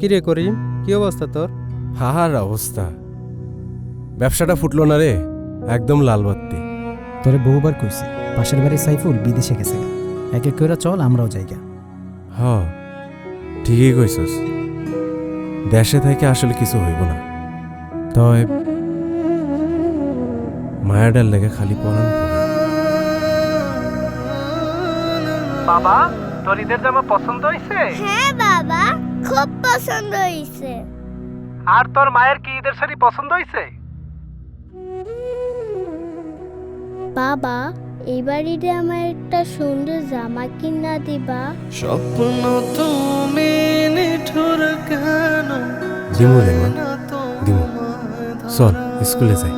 কিরে করিম, কি অবস্থা তোর? হাহার অবস্থা, ব্যবসাটা ফুটলো না রে, একদম লাল বাত্তি। তোরে বহুবার কইছি পাশের বাড়ির সাইফুল বিদেশে গেছে, এক এক করে চল আমরাও যাইগা। হ, ঠিকই কইছস, দেশে থেকে আসলে কিছু হইব না। তবে মায়াডার লেগে খালি পরান পড়ে। বাবা, তোর ঈদের জামা পছন্দ হয়েছে? হ্যাঁ বাবা, খুব পছন্দ হয়েছে। আর তোর মায়ের কি ঈদের শাড়ি পছন্দ হয়েছে? বাবা, এবার ঈদে আমার একটা সুন্দর জামা কিনা দিবা? স্বপ্ন তুমি নিঠুর কেন? দিমু রে মা, দিমু। চল স্কুলে যাই।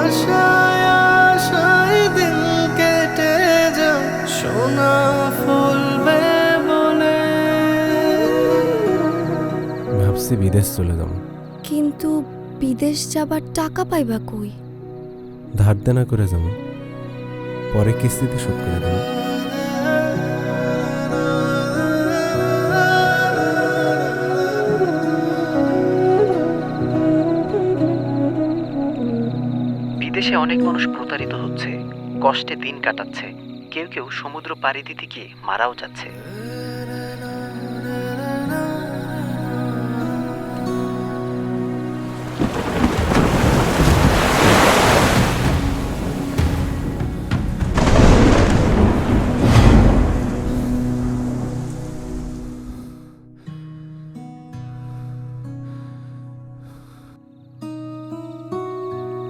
আশায় আশায় দিন কেটে যায়, সোনা ফুলবে বলে। ভাবছি বিদেশ চলে যাব, কিন্তু বিদেশ যাবার টাকা পাইবা কই? ধার দেনা করে যাব, পরে কিস্তিতে শোধ করে দেব। বিদেশে অনেক মানুষ প্রতারিত হচ্ছে, কষ্টে দিন কাটাচ্ছে, কেউ কেউ সমুদ্র পাড়ি দিতে গিয়ে মারাও যাচ্ছে।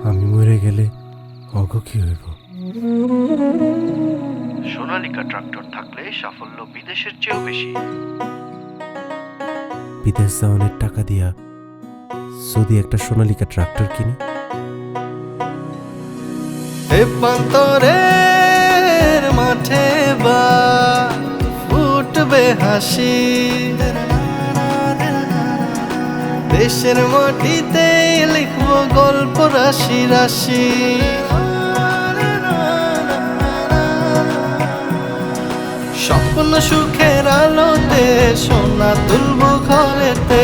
আমি মরে গেলে অগ কি হইব? সোনালিকা ট্রাক্টর থাকলে সাফল্য বিদেশের চেয়েও বেশি। বিদেশ যাওয়ানের টাকা দিয়া যদি একটা সোনালিকা ট্রাক্টর কিনি। এ প্রান্তরের মাঠে বা ফুটবে হাসি, দেশের মাটিতে লিখবো গল্প রাশি রাশি। স্বপ্ন সুখের আলোতে সোনা তুলবো ঘরেতে।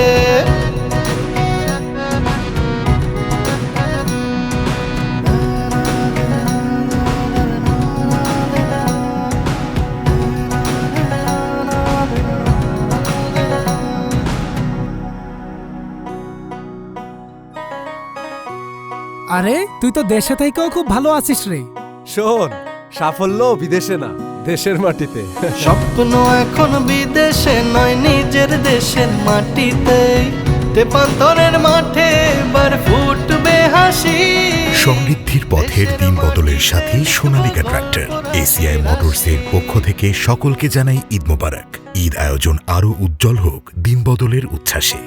আরে তুই তো দেশে থেকেও খুব ভালো আছিস রে। শোন, সাফল্য বিদেশে না, দেশের মাটিতে। স্বপ্ন এখন বিদেশে নয়, নিজের দেশের মাটিতে। তেপান্তরের মাঠে এবার ফুটবে হাসি। সমৃদ্ধির পথের দিন বদলের সাথে সোনালিকা ট্রাক্টর। এসিআই মোটরসের পক্ষ থেকে সকলকে জানাই ঈদ মোবারক। ঈদ আয়োজন আরও উজ্জ্বল হোক দিন বদলের উচ্ছ্বাসে।